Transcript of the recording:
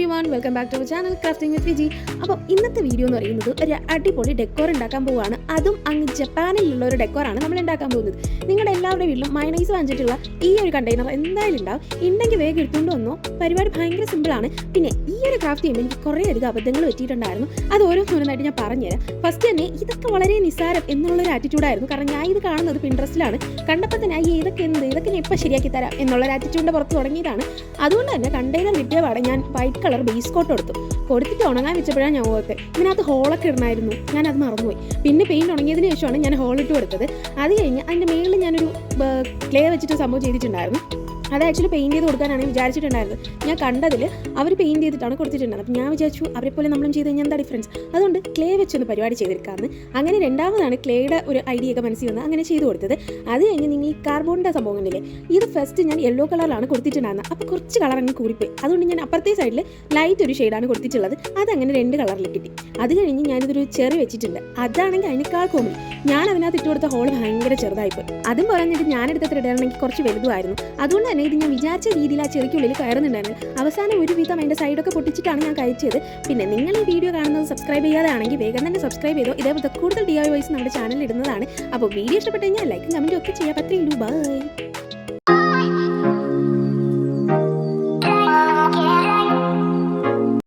everyone, welcome back to our channel Crafting with Viji. അപ്പോൾ ഇന്നത്തെ video എന്ന് പറയുന്നത് ഒരു അടിപൊളി ഡെക്കോർ ഉണ്ടാക്കാൻ പോവുകയാണ്. അതും അങ്ങ് ജപ്പാനിലുള്ള ഒരു ഡെക്കോറാണ് നമ്മൾ ഉണ്ടാക്കാൻ പോകുന്നത്. നിങ്ങളുടെ എല്ലാവരുടെ വീട്ടിലും മയണൈസ് വാങ്ങിച്ചിട്ടുള്ള ഈ ഒരു കണ്ടെയ്നർ എന്തായാലും ഉണ്ടാവും. ഉണ്ടെങ്കിൽ വേഗം എടുത്തുകൊണ്ട് വന്നോ. പരിപാടി ഭയങ്കര സിമ്പിളാണ്. പിന്നെ ഈ ഒരു ക്രാഫ്റ്റ് ചെയ്യുമ്പോൾ എനിക്ക് കുറേയധികം അബദ്ധങ്ങൾ പറ്റിയിട്ടുണ്ടായിരുന്നു. അത് ഓരോന്നോരോന്നായിട്ട് ഞാൻ പറഞ്ഞുതരാം. ഫസ്റ്റ് തന്നെ ഇതൊക്കെ വളരെ നിസ്സാരം എന്നുള്ളൊരു ആറ്റിറ്റ്യൂഡായിരുന്നു. കാരണം ഞാൻ ഇത് കാണുന്നത് പിൻട്രസ്റ്റിലാണ്. കണ്ടപ്പോൾ തന്നെ ഇതൊക്കെ ഞാൻ ഇപ്പം ശരിയാക്കി തരാം എന്നുള്ളൊരു ആറ്റിറ്റ്യൂഡിൻ്റെ പുറത്ത് തുടങ്ങിയതാണ്. അതുകൊണ്ട് തന്നെ കണ്ടെയ്നർ കിട്ടിയ പാടെ ഞാൻ വൈറ്റ് കളർ ബേസ് കോട്ട് കൊടുത്തിട്ട് ഉണങ്ങാൻ വെച്ചപ്പോഴാണ് ഞാൻ ഓർത്തത് ഇതിനകത്ത് ഹോളൊക്കെ ഇടണമായിരുന്നു. ഞാനത് മറന്നുപോയി. പിന്നെ പെയിൻറ്റ് ഉണങ്ങിയതിന് ശേഷമാണ് ഞാൻ ഹോളിട്ട് കൊടുത്തത്. അത് കഴിഞ്ഞ് അതിൻ്റെ മേളിൽ ഞാനൊരു ക്ലേ വെച്ചിട്ട് സംഭവം ചെയ്തിട്ടുണ്ടായിരുന്നു. അത് ആക്ച്വലി പെയിൻറ്റ് ചെയ്ത് കൊടുക്കാനാണ് വിചാരിച്ചിട്ടുണ്ടായിരുന്നത്. ഞാൻ കണ്ടതിൽ അവർ പെയിൻറ്റ് ചെയ്തിട്ടാണ് കൊടുത്തിട്ടുണ്ടായിരുന്നത്. അപ്പോൾ ഞാൻ വിചാരിച്ചു അവരെ പോലെ നമ്മളും ചെയ്ത് കഴിഞ്ഞാൽ എന്താ ഡിഫറൻസ്, അതുകൊണ്ട് ക്ലേ വെച്ചൊന്ന് പരിപാടി ചെയ്തെടുക്കാമെന്ന്. അങ്ങനെ രണ്ടാമതാണ് ക്ലേയുടെ ഒരു ഐഡിയ ഒക്കെ മനസ്സിൽ വന്ന് അങ്ങനെ ചെയ്ത് കൊടുത്തത്. അത് കഴിഞ്ഞ് നിങ്ങൾ ഈ കാർബോണിൻ്റെ സംഭവം കണ്ടില്ലേ, ഇത് ഫസ്റ്റ് ഞാൻ യെല്ലോ കളറിലാണ് കൊടുത്തിട്ടുണ്ടായിരുന്നത്. അപ്പോൾ കുറച്ച് കളർ അങ്ങ് കൂടിപ്പോയി. അതുകൊണ്ട് ഞാൻ അപ്പുറത്തെ സൈഡിൽ ലൈറ്റ് ഒരു ഷെയ്ഡാണ് കൊടുത്തിട്ടുള്ളത്. അതങ്ങനെ 2 കളറിൽ കിട്ടി. അത് കഴിഞ്ഞ് ഞാനിതൊരു ചെറി വെച്ചിട്ടുണ്ട്. അതാണെങ്കിൽ അതിനേക്കാൾ കോമഡി, ഞാൻ അതിനകത്ത് ഇട്ട് കൊടുത്ത ഹോൾ ഭയങ്കര ചെറുതായിപ്പോയി. അതും പറഞ്ഞിട്ട് ഞാനെടുത്ത ത്രെഡാണെങ്കിൽ കുറച്ച് വലുതുമായിരുന്നു. അതുകൊണ്ട് തന്നെ ഇത് ഞാൻ വിചാരിച്ച രീതിയിൽ ആ ചെറിക്കുള്ളിൽ കയറുന്നുണ്ടായിരുന്നു. അവസാനം ഒരുവിധം അതിൻ്റെ സൈഡൊക്കെ പൊട്ടിച്ചിട്ടാണ് ഞാൻ കഴിച്ചത്. പിന്നെ നിങ്ങൾ ഈ വീഡിയോ കാണുന്നത് സബ്സ്ക്രൈബ് ചെയ്യാതാണെങ്കിൽ വേഗം തന്നെ സബ്സ്ക്രൈബ് ചെയ്തോ. ഇതേപോലത്തെ കൂടുതൽ DIYs നമ്മുടെ ചാനലിൽ ഇടുന്നതാണ്. അപ്പോൾ വീഡിയോ ഇഷ്ടപ്പെട്ട് കഴിഞ്ഞാൽ ലൈക്കും കമൻറ്റും ഒക്കെ ചെയ്യാൻ പറ്റില്ല. ബൈ.